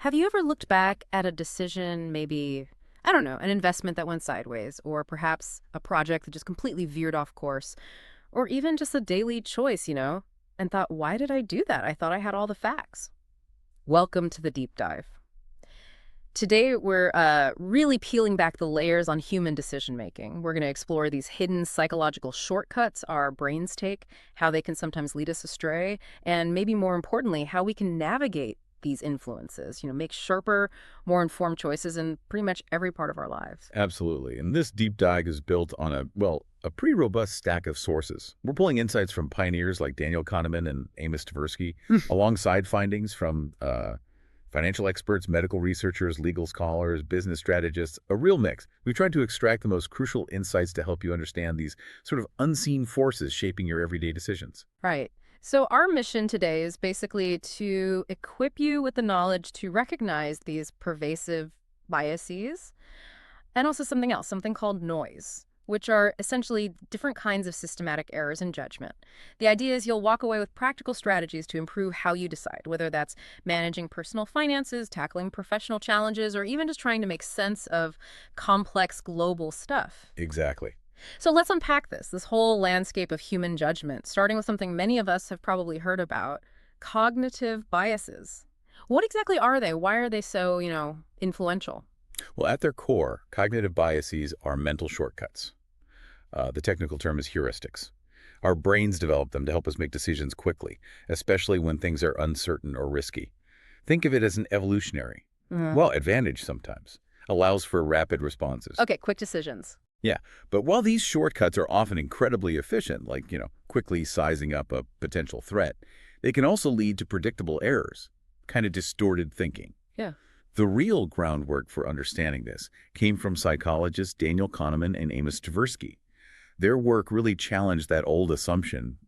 Have you ever looked back at a decision, maybe, I don't know, an investment that went sideways, or perhaps a project that just completely veered off course, or even just a daily choice, and thought, why did I do that? I thought I had all the facts. Welcome to the deep dive. Today, we're really peeling back the layers on human decision making. We're going to explore these hidden psychological shortcuts our brains take, how they can sometimes lead us astray, and maybe more importantly, how we can navigate these influences, make sharper, more informed choices in pretty much every part of our lives. Absolutely. And this deep dive is built on a pretty robust stack of sources. We're pulling insights from pioneers like Daniel Kahneman and Amos Tversky, alongside findings from financial experts, medical researchers, legal scholars, business strategists, a real mix. We've tried to extract the most crucial insights to help you understand these sort of unseen forces shaping your everyday decisions. Right. So our mission today is basically to equip you with the knowledge to recognize these pervasive biases and also something else, something called noise, which are essentially different kinds of systematic errors in judgment. The idea is you'll walk away with practical strategies to improve how you decide, whether that's managing personal finances, tackling professional challenges, or even just trying to make sense of complex global stuff. Exactly. So let's unpack this whole landscape of human judgment, starting with something many of us have probably heard about, cognitive biases. What exactly are they? Why are they so, influential? Well, at their core, cognitive biases are mental shortcuts. The technical term is heuristics. Our brains develop them to help us make decisions quickly, especially when things are uncertain or risky. Think of it as an evolutionary, advantage sometimes, allows for rapid responses. Okay, quick decisions. Yeah, but while these shortcuts are often incredibly efficient, like, quickly sizing up a potential threat, they can also lead to predictable errors, kind of distorted thinking. Yeah. The real groundwork for understanding this came from psychologists Daniel Kahneman and Amos Tversky. Their work really challenged that old assumption,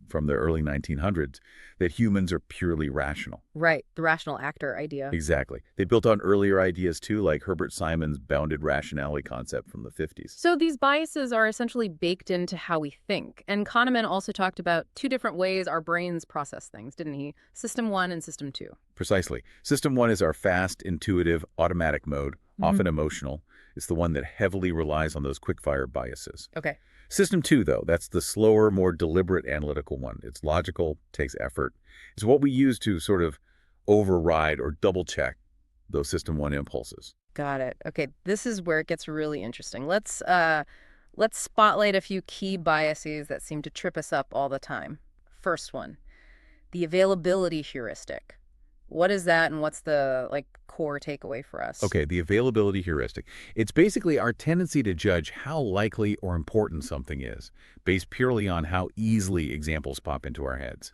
from the early 1900s, that humans are purely rational. Right, the rational actor idea. Exactly. They built on earlier ideas, too, like Herbert Simon's bounded rationality concept from the 50s. So these biases are essentially baked into how we think. And Kahneman also talked about two different ways our brains process things, didn't he? System 1 and System 2. Precisely. System 1 is our fast, intuitive, automatic mode, often emotional. It's the one that heavily relies on those quick-fire biases. Okay. System 2, though, that's the slower, more deliberate analytical one. It's logical, takes effort. It's what we use to sort of override or double-check those System 1 impulses. Got it. Okay, this is where it gets really interesting. Let's spotlight a few key biases that seem to trip us up all the time. First one, the availability heuristic. What is that, and what's the core takeaway for us? Okay, the availability heuristic. It's basically our tendency to judge how likely or important something is, based purely on how easily examples pop into our heads.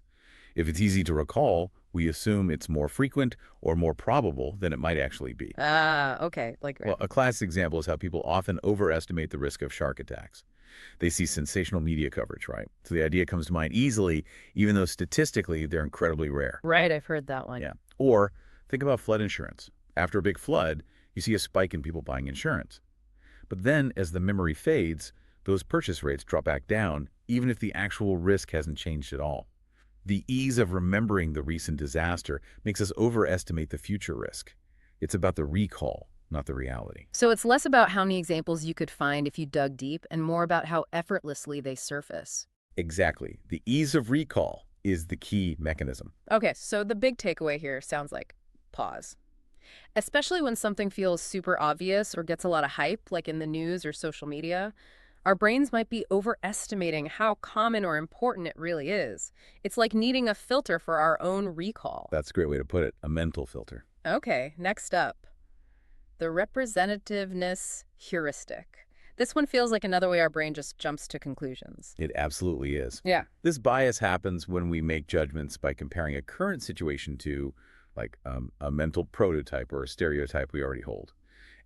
If it's easy to recall, we assume it's more frequent or more probable than it might actually be. Okay. Well, a classic example is how people often overestimate the risk of shark attacks. They see sensational media coverage, right? So the idea comes to mind easily, even though statistically they're incredibly rare. Right, I've heard that one. Yeah. Or think about flood insurance. After a big flood, you see a spike in people buying insurance. But then, as the memory fades, those purchase rates drop back down, even if the actual risk hasn't changed at all. The ease of remembering the recent disaster makes us overestimate the future risk. It's about the recall, not the reality. So it's less about how many examples you could find if you dug deep and more about how effortlessly they surface. Exactly. The ease of recall is the key mechanism. Okay, so the big takeaway here sounds like pause. Especially when something feels super obvious or gets a lot of hype, like in the news or social media, our brains might be overestimating how common or important it really is. It's like needing a filter for our own recall. That's a great way to put it, a mental filter. Okay, next up, the representativeness heuristic. This one feels like another way our brain just jumps to conclusions. It absolutely is. Yeah. This bias happens when we make judgments by comparing a current situation to, a mental prototype or a stereotype we already hold.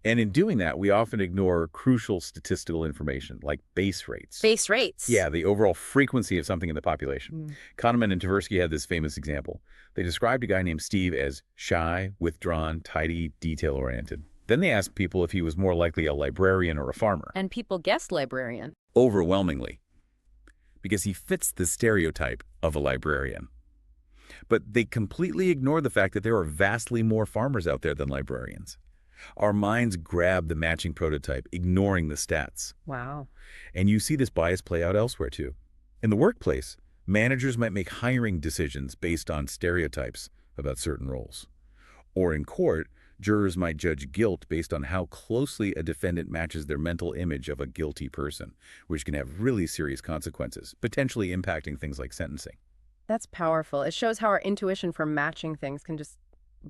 And in doing that, we often ignore crucial statistical information, like base rates. Base rates? Yeah, the overall frequency of something in the population. Kahneman and Tversky had this famous example. They described a guy named Steve as shy, withdrawn, tidy, detail-oriented. Then they asked people if he was more likely a librarian or a farmer. And people guessed librarian. Overwhelmingly. Because he fits the stereotype of a librarian. But they completely ignore the fact that there are vastly more farmers out there than librarians. Our minds grab the matching prototype, ignoring the stats. Wow. And you see this bias play out elsewhere, too. In the workplace, managers might make hiring decisions based on stereotypes about certain roles. Or in court, jurors might judge guilt based on how closely a defendant matches their mental image of a guilty person, which can have really serious consequences, potentially impacting things like sentencing. That's powerful. It shows how our intuition for matching things can just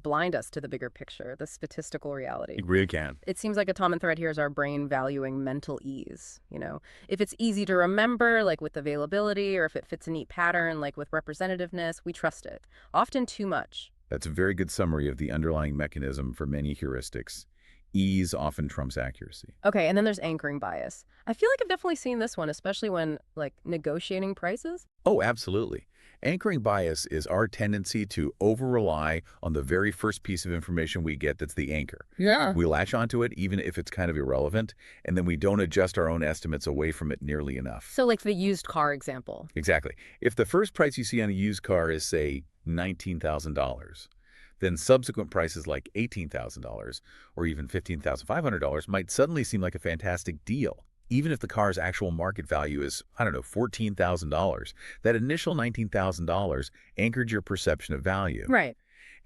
blind us to the bigger picture, the statistical reality. It really can. It seems like a common thread here is our brain valuing mental ease, you know? If it's easy to remember, like with availability, or if it fits a neat pattern, like with representativeness, we trust it. Often too much. That's a very good summary of the underlying mechanism for many heuristics. Ease often trumps accuracy. Okay, and then there's anchoring bias. I feel like I've definitely seen this one, especially when, like, negotiating prices. Oh, absolutely. Anchoring bias is our tendency to over-rely on the very first piece of information we get that's the anchor. Yeah. We latch onto it even if it's kind of irrelevant, and then we don't adjust our own estimates away from it nearly enough. So like the used car example. Exactly. If the first price you see on a used car is, say, $19,000, then subsequent prices like $18,000 or even $15,500 might suddenly seem like a fantastic deal. Even if the car's actual market value is, I don't know, $14,000, that initial $19,000 anchored your perception of value. Right.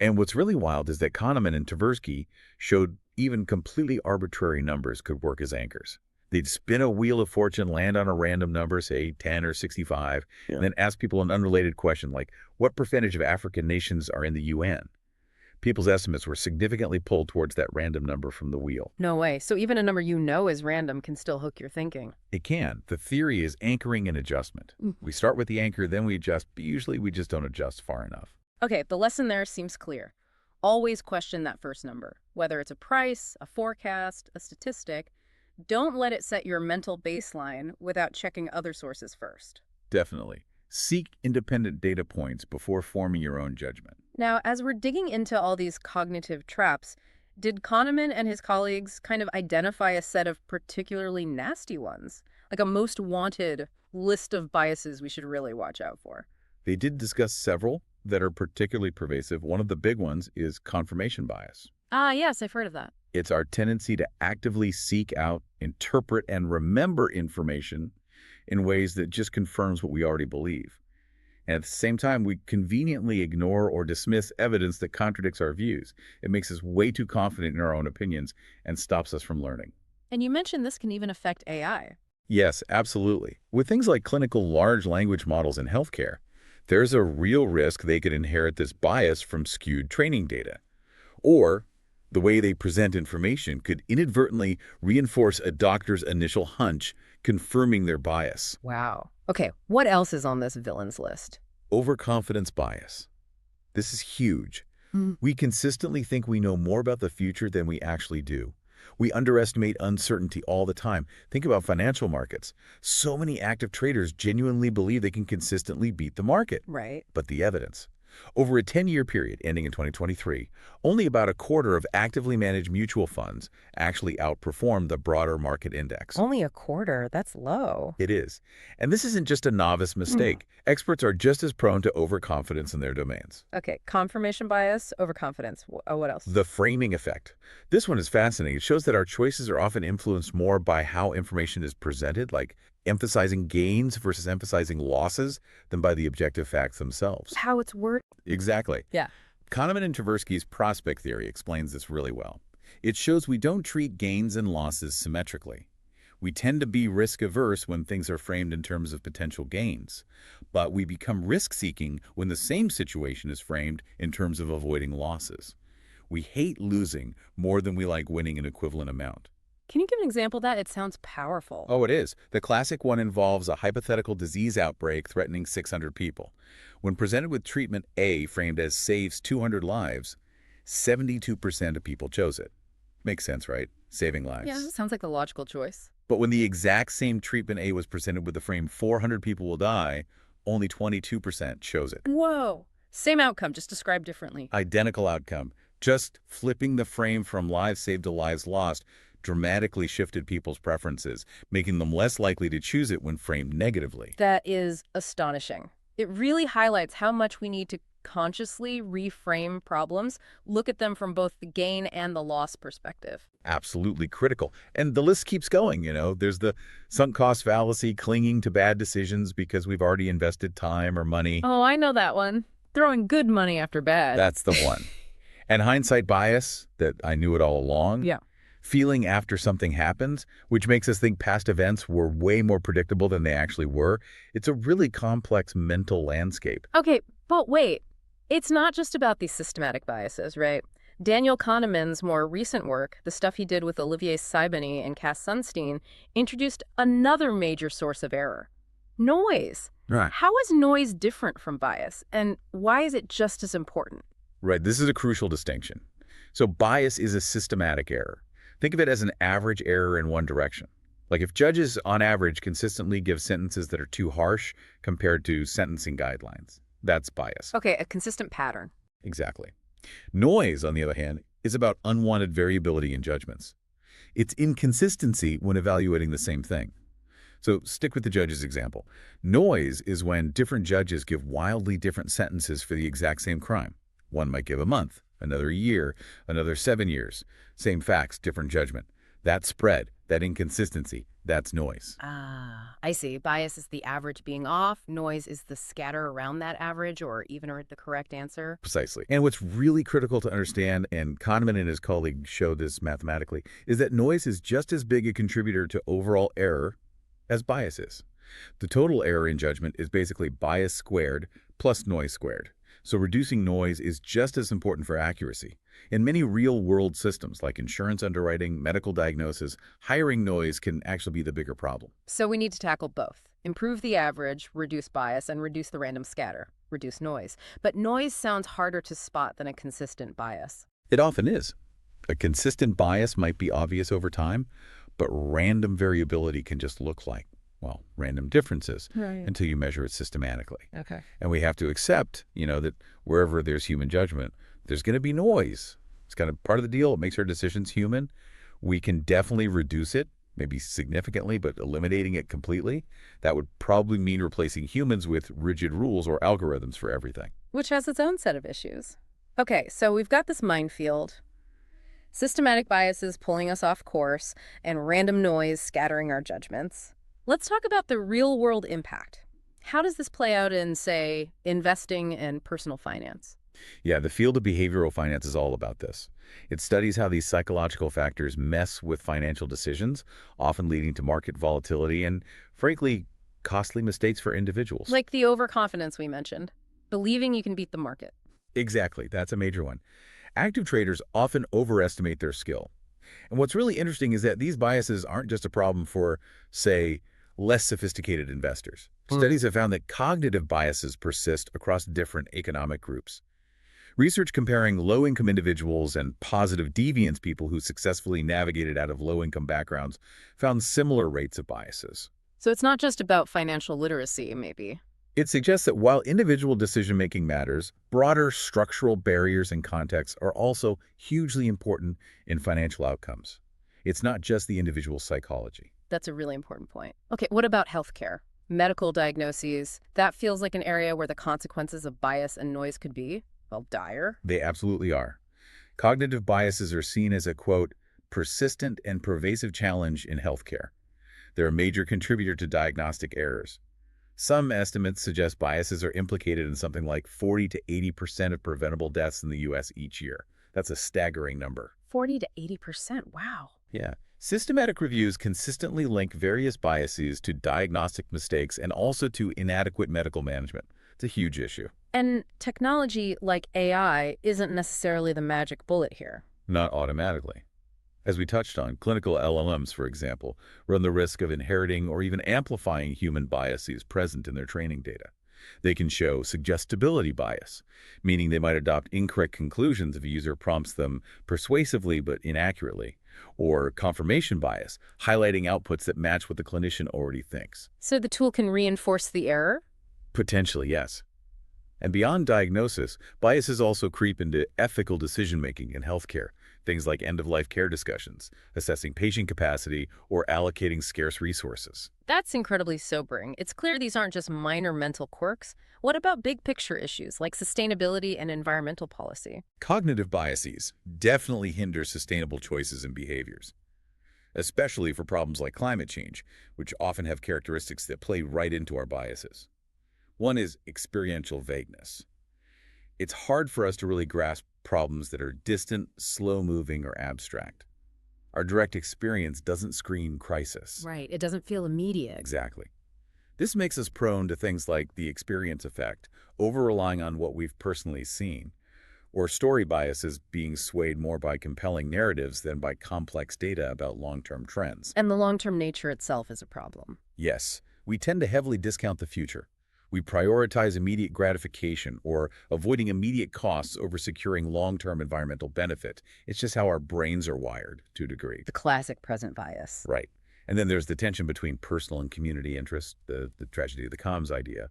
And what's really wild is that Kahneman and Tversky showed even completely arbitrary numbers could work as anchors. They'd spin a wheel of fortune, land on a random number, say 10 or 65, and then ask people an unrelated question like, what percentage of African nations are in the UN? People's estimates were significantly pulled towards that random number from the wheel. No way. So even a number you know is random can still hook your thinking. It can. The theory is anchoring and adjustment. We start with the anchor, then we adjust, but usually we just don't adjust far enough. Okay, the lesson there seems clear. Always question that first number. Whether it's a price, a forecast, a statistic, don't let it set your mental baseline without checking other sources first. Definitely. Seek independent data points before forming your own judgment. Now, as we're digging into all these cognitive traps, did Kahneman and his colleagues kind of identify a set of particularly nasty ones? Like a most wanted list of biases we should really watch out for? They did discuss several that are particularly pervasive. One of the big ones is confirmation bias. Ah, yes, I've heard of that. It's our tendency to actively seek out, interpret, and remember information in ways that just confirms what we already believe. And at the same time, we conveniently ignore or dismiss evidence that contradicts our views. It makes us way too confident in our own opinions and stops us from learning. And you mentioned this can even affect AI. Yes, absolutely. With things like clinical large language models in healthcare, there's a real risk they could inherit this bias from skewed training data. Or the way they present information could inadvertently reinforce a doctor's initial hunch, confirming their bias. Wow. Okay, what else is on this villains list? Overconfidence bias. This is huge. We consistently think we know more about the future than we actually do. We underestimate uncertainty all the time. Think about financial markets. So many active traders genuinely believe they can consistently beat the market. Right. But the evidence. Over a 10-year period ending in 2023, only about a quarter of actively managed mutual funds actually outperformed the broader market index. Only a quarter? That's low. It is. And this isn't just a novice mistake. Experts are just as prone to overconfidence in their domains. Okay, confirmation bias, overconfidence. What else? The framing effect. This one is fascinating. It shows that our choices are often influenced more by how information is presented, like emphasizing gains versus emphasizing losses, than by the objective facts themselves. How it's worded. Exactly. Yeah. Kahneman and Tversky's prospect theory explains this really well. It shows we don't treat gains and losses symmetrically. We tend to be risk-averse when things are framed in terms of potential gains, but we become risk-seeking when the same situation is framed in terms of avoiding losses. We hate losing more than we like winning an equivalent amount. Can you give an example of that? It sounds powerful. Oh, it is. The classic one involves a hypothetical disease outbreak threatening 600 people. When presented with treatment A framed as saves 200 lives, 72% of people chose it. Makes sense, right? Saving lives. Yeah, sounds like the logical choice. But when the exact same treatment A was presented with the frame 400 people will die, only 22% chose it. Whoa. Same outcome, just described differently. Identical outcome. Just flipping the frame from lives saved to lives lost dramatically shifted people's preferences, making them less likely to choose it when framed negatively. That is astonishing. It really highlights how much we need to consciously reframe problems, look at them from both the gain and the loss perspective. Absolutely critical. And the list keeps going, you know. There's the sunk cost fallacy, clinging to bad decisions because we've already invested time or money. Oh, I know that one. Throwing good money after bad. That's the one. And hindsight bias, that I knew it all along. Yeah. Feeling after something happens, which makes us think past events were way more predictable than they actually were. It's a really complex mental landscape. Okay, but wait. It's not just about these systematic biases, right? Daniel Kahneman's more recent work, the stuff he did with Olivier Sibony and Cass Sunstein, introduced another major source of error: noise. Right. How is noise different from bias, and why is it just as important? Right, this is a crucial distinction. So bias is a systematic error. Think of it as an average error in one direction. Like if judges, on average, consistently give sentences that are too harsh compared to sentencing guidelines. That's bias. Okay, a consistent pattern. Exactly. Noise, on the other hand, is about unwanted variability in judgments. It's inconsistency when evaluating the same thing. So stick with the judge's example. Noise is when different judges give wildly different sentences for the exact same crime. One might give a month, another a year, another 7 years. Same facts, different judgment. That spread, that inconsistency, that's noise. Ah, I see. Bias is the average being off. Noise is the scatter around that average or even or the correct answer. Precisely. And what's really critical to understand, and Kahneman and his colleagues show this mathematically, is that noise is just as big a contributor to overall error as bias is. The total error in judgment is basically bias squared plus noise squared. So reducing noise is just as important for accuracy. In many real-world systems like insurance underwriting, medical diagnosis, hiring noise can actually be the bigger problem. So we need to tackle both. Improve the average, reduce bias, and reduce the random scatter, reduce noise. But noise sounds harder to spot than a consistent bias. It often is. A consistent bias might be obvious over time, but random variability can just look like, well, random differences until you measure it systematically. Okay. And we have to accept, that wherever there's human judgment, there's going to be noise. It's kind of part of the deal. It makes our decisions human. We can definitely reduce it, maybe significantly, but eliminating it completely, that would probably mean replacing humans with rigid rules or algorithms for everything. Which has its own set of issues. Okay, so we've got this minefield. Systematic biases pulling us off course and random noise scattering our judgments. Let's talk about the real-world impact. How does this play out in, say, investing and personal finance? Yeah, the field of behavioral finance is all about this. It studies how these psychological factors mess with financial decisions, often leading to market volatility and, frankly, costly mistakes for individuals. Like the overconfidence we mentioned, believing you can beat the market. Exactly, that's a major one. Active traders often overestimate their skill. And what's really interesting is that these biases aren't just a problem for, say, less sophisticated investors. Studies have found that cognitive biases persist across different economic groups. Research comparing low-income individuals and positive deviance people who successfully navigated out of low-income backgrounds found similar rates of biases. So it's not just about financial literacy, maybe. It suggests that while individual decision-making matters, broader structural barriers and contexts are also hugely important in financial outcomes. It's not just the individual psychology. That's a really important point. Okay, what about healthcare? Medical diagnoses, that feels like an area where the consequences of bias and noise could be, well, dire. They absolutely are. Cognitive biases are seen as a, quote, persistent and pervasive challenge in healthcare. They're a major contributor to diagnostic errors. Some estimates suggest biases are implicated in something like 40 to 80% of preventable deaths in the U.S. each year. That's a staggering number. 40 to 80%, wow. Yeah. Systematic reviews consistently link various biases to diagnostic mistakes and also to inadequate medical management. It's a huge issue. And technology like AI isn't necessarily the magic bullet here. Not automatically. As we touched on, clinical LLMs, for example, run the risk of inheriting or even amplifying human biases present in their training data. They can show suggestibility bias, meaning they might adopt incorrect conclusions if a user prompts them persuasively but inaccurately, or confirmation bias, highlighting outputs that match what the clinician already thinks. So the tool can reinforce the error? Potentially, yes. And beyond diagnosis, biases also creep into ethical decision-making in healthcare. Things like end-of-life care discussions, assessing patient capacity, or allocating scarce resources. That's incredibly sobering. It's clear these aren't just minor mental quirks. What about big picture issues like sustainability and environmental policy? Cognitive biases definitely hinder sustainable choices and behaviors, especially for problems like climate change, which often have characteristics that play right into our biases. One is experiential vagueness. It's hard for us to really grasp problems that are distant, slow-moving, or abstract. Our direct experience doesn't scream crisis. Right. It doesn't feel immediate. Exactly. This makes us prone to things like the experience effect, over-relying on what we've personally seen, or story biases being swayed more by compelling narratives than by complex data about long-term trends. And the long-term nature itself is a problem. Yes, we tend to heavily discount the future. We prioritize immediate gratification or avoiding immediate costs over securing long-term environmental benefit. It's just how our brains are wired to a degree. The classic present bias. Right. And then there's the tension between personal and community interest, the tragedy of the comms idea,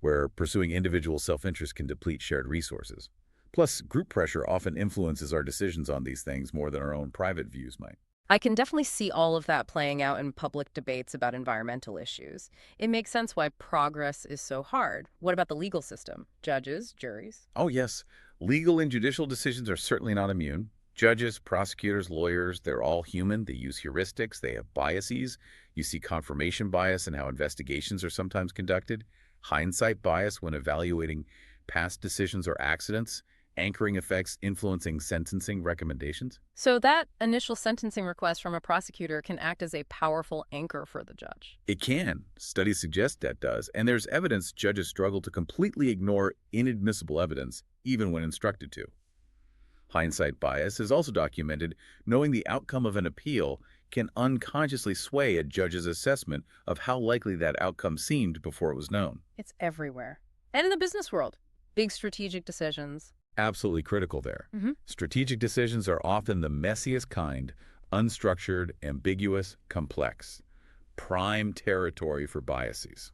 where pursuing individual self-interest can deplete shared resources. Plus, group pressure often influences our decisions on these things more than our own private views might. I can definitely see all of that playing out in public debates about environmental issues. It makes sense why progress is so hard. What about the legal system? Judges, juries? Oh, yes. Legal and judicial decisions are certainly not immune. Judges, prosecutors, lawyers, they're all human. They use heuristics. They have biases. You see confirmation bias in how investigations are sometimes conducted, hindsight bias when evaluating past decisions or accidents, anchoring effects influencing sentencing recommendations. So that initial sentencing request from a prosecutor can act as a powerful anchor for the judge. It can. Studies suggest that does. And there's evidence judges struggle to completely ignore inadmissible evidence, even when instructed to. Hindsight bias is also documented. Knowing the outcome of an appeal can unconsciously sway a judge's assessment of how likely that outcome seemed before it was known. It's everywhere. And in the business world, big strategic decisions. Absolutely critical there. Strategic decisions are often the messiest kind, unstructured, ambiguous, complex. Prime territory for biases.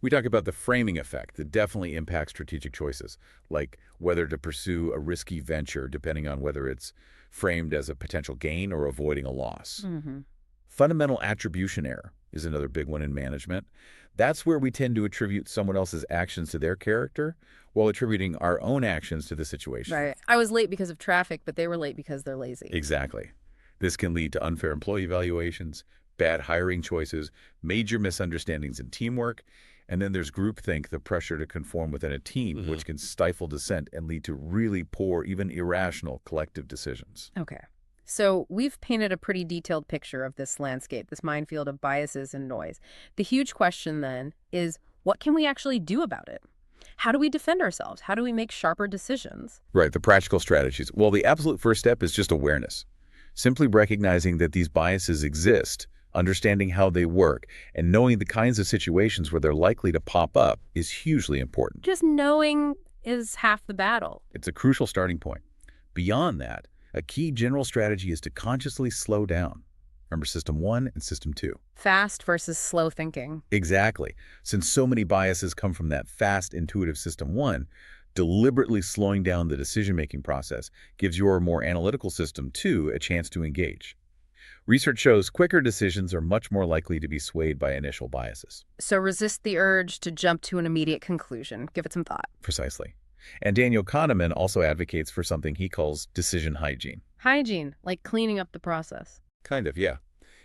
We talk about the framing effect that definitely impacts strategic choices, like whether to pursue a risky venture depending on whether it's framed as a potential gain or avoiding a loss. Fundamental attribution error is another big one in management. That's where we tend to attribute someone else's actions to their character while attributing our own actions to the situation. Right. I was late because of traffic, but they were late because they're lazy. Exactly. This can lead to unfair employee evaluations, bad hiring choices, major misunderstandings in teamwork, and then there's groupthink, the pressure to conform within a team, which can stifle dissent and lead to really poor, even irrational collective decisions. Okay. So we've painted a pretty detailed picture of this landscape, this minefield of biases and noise. The huge question then is, what can we actually do about it? How do we defend ourselves? How do we make sharper decisions? Right, the practical strategies. Well, the absolute first step is just awareness. Simply recognizing that these biases exist, understanding how they work, and knowing the kinds of situations where they're likely to pop up is hugely important. Just knowing is half the battle. It's a crucial starting point. Beyond that, a key general strategy is to consciously slow down. Remember System 1 and System 2. Fast versus slow thinking. Exactly. Since so many biases come from that fast, intuitive System 1, deliberately slowing down the decision-making process gives your more analytical System 2 a chance to engage. Research shows quicker decisions are much more likely to be swayed by initial biases. So resist the urge to jump to an immediate conclusion. Give it some thought. Precisely. And Daniel Kahneman also advocates for something he calls decision hygiene. Hygiene, like cleaning up the process. Kind of, yeah.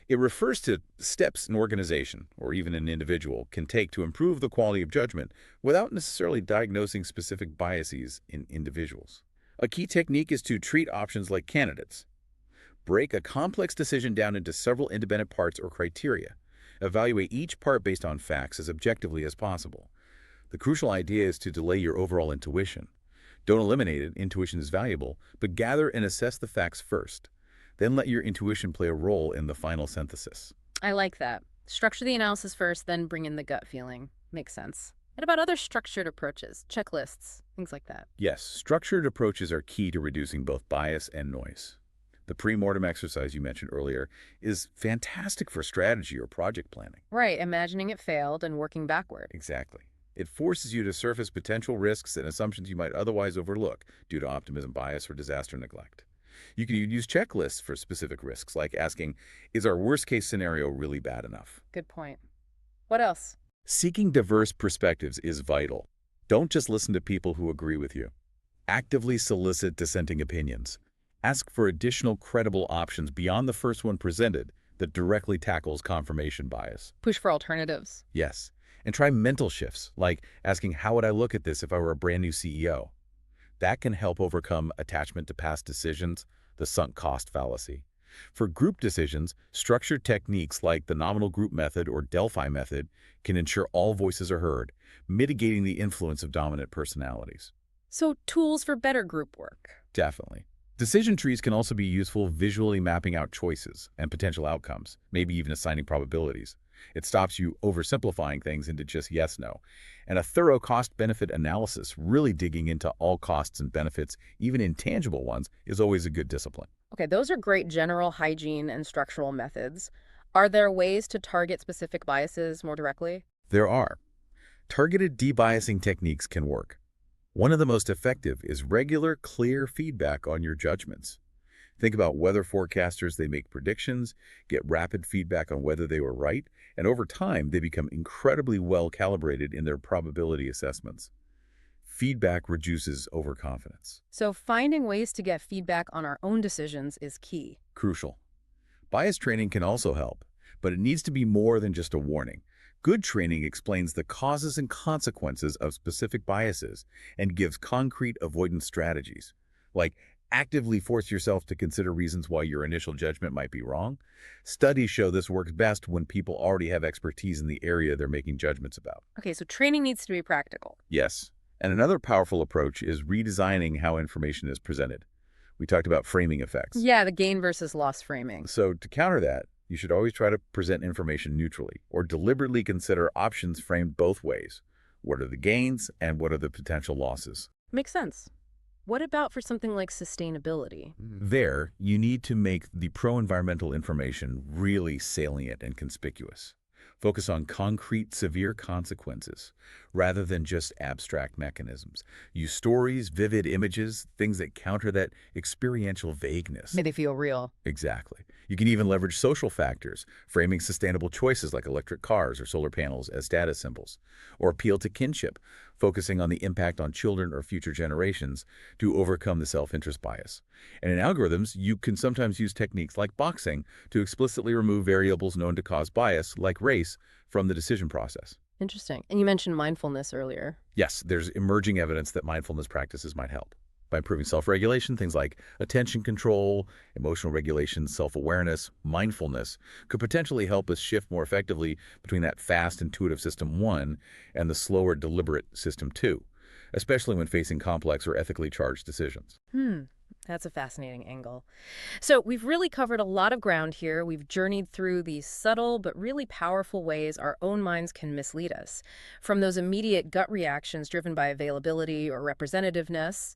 It refers to steps an organization, or even an individual, can take to improve the quality of judgment without necessarily diagnosing specific biases in individuals. A key technique is to treat options like candidates. Break a complex decision down into several independent parts or criteria. Evaluate each part based on facts as objectively as possible. The crucial idea is to delay your overall intuition. Don't eliminate it, intuition is valuable, but gather and assess the facts first. Then let your intuition play a role in the final synthesis. I like that. Structure the analysis first, then bring in the gut feeling. Makes sense. And about other structured approaches, checklists, things like that. Yes, structured approaches are key to reducing both bias and noise. The pre-mortem exercise you mentioned earlier is fantastic for strategy or project planning. Right, imagining it failed and working backward. Exactly. It forces you to surface potential risks and assumptions you might otherwise overlook due to optimism bias or disaster neglect. You can use checklists for specific risks, like asking, is our worst case scenario really bad enough? Good point. What else? Seeking diverse perspectives is vital. Don't just listen to people who agree with you. Actively solicit dissenting opinions. Ask for additional credible options beyond the first one presented that directly tackles confirmation bias. Push for alternatives. Yes, and try mental shifts, like asking, how would I look at this if I were a brand new CEO? That can help overcome attachment to past decisions, the sunk cost fallacy. For group decisions, structured techniques like the nominal group method or Delphi method can ensure all voices are heard, mitigating the influence of dominant personalities. So tools for better group work. Definitely. Decision trees can also be useful visually mapping out choices and potential outcomes, maybe even assigning probabilities. It stops you oversimplifying things into just yes, no. And a thorough cost-benefit analysis, really digging into all costs and benefits, even intangible ones, is always a good discipline. Okay, those are great general hygiene and structural methods. Are there ways to target specific biases more directly? There are. Targeted debiasing techniques can work. One of the most effective is regular, clear feedback on your judgments. Think about weather forecasters. They make predictions, get rapid feedback on whether they were right, and over time, they become incredibly well calibrated in their probability assessments. Feedback reduces overconfidence. So finding ways to get feedback on our own decisions is key. Crucial. Bias training can also help, but it needs to be more than just a warning. Good training explains the causes and consequences of specific biases and gives concrete avoidance strategies, like actively force yourself to consider reasons why your initial judgment might be wrong. Studies show this works best when people already have expertise in the area they're making judgments about. Okay, so training needs to be practical. Yes, and another powerful approach is redesigning how information is presented. We talked about framing effects. Yeah, the gain versus loss framing. So to counter that, you should always try to present information neutrally or deliberately consider options framed both ways. What are the gains and what are the potential losses? Makes sense. What about for something like sustainability? There, you need to make the pro-environmental information really salient and conspicuous. Focus on concrete, severe consequences rather than just abstract mechanisms. Use stories, vivid images, things that counter that experiential vagueness. May they feel real. Exactly. You can even leverage social factors, framing sustainable choices like electric cars or solar panels as status symbols, or appeal to kinship, focusing on the impact on children or future generations to overcome the self-interest bias. And in algorithms, you can sometimes use techniques like boxing to explicitly remove variables known to cause bias, like race, from the decision process. Interesting. And you mentioned mindfulness earlier. Yes, there's emerging evidence that mindfulness practices might help. By improving self-regulation, things like attention control, emotional regulation, self-awareness, mindfulness could potentially help us shift more effectively between that fast, intuitive system 1 and the slower, deliberate system 2, especially when facing complex or ethically charged decisions. That's a fascinating angle. So we've really covered a lot of ground here. We've journeyed through these subtle but really powerful ways our own minds can mislead us. From those immediate gut reactions driven by availability or representativeness,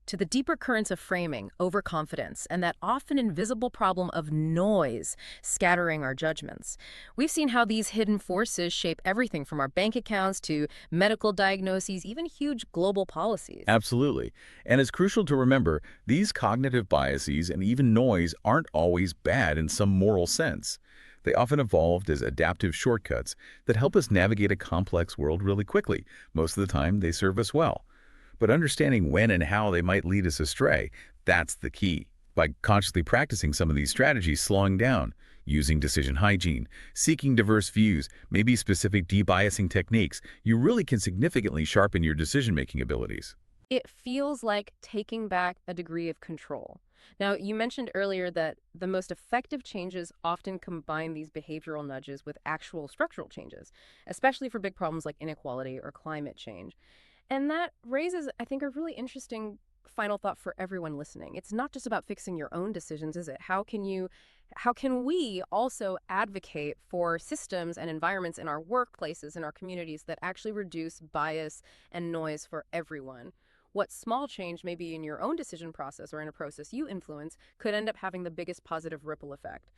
to the deeper currents of framing, overconfidence, and that often invisible problem of noise scattering our judgments. We've seen how these hidden forces shape everything from our bank accounts to medical diagnoses, even huge global policies. Absolutely. And it's crucial to remember, these cognitive biases and even noise aren't always bad in some moral sense. They often evolved as adaptive shortcuts that help us navigate a complex world really quickly. Most of the time, they serve us well. But understanding when and how they might lead us astray, that's the key. By consciously practicing some of these strategies, slowing down, using decision hygiene, seeking diverse views, maybe specific debiasing techniques, you really can significantly sharpen your decision-making abilities. It feels like taking back a degree of control. Now, you mentioned earlier that the most effective changes often combine these behavioral nudges with actual structural changes, especially for big problems like inequality or climate change. And that raises, I think, a really interesting final thought for everyone listening. It's not just about fixing your own decisions, is it? How can we also advocate for systems and environments in our workplaces, in our communities that actually reduce bias and noise for everyone? What small change, maybe in your own decision process or in a process you influence, could end up having the biggest positive ripple effect.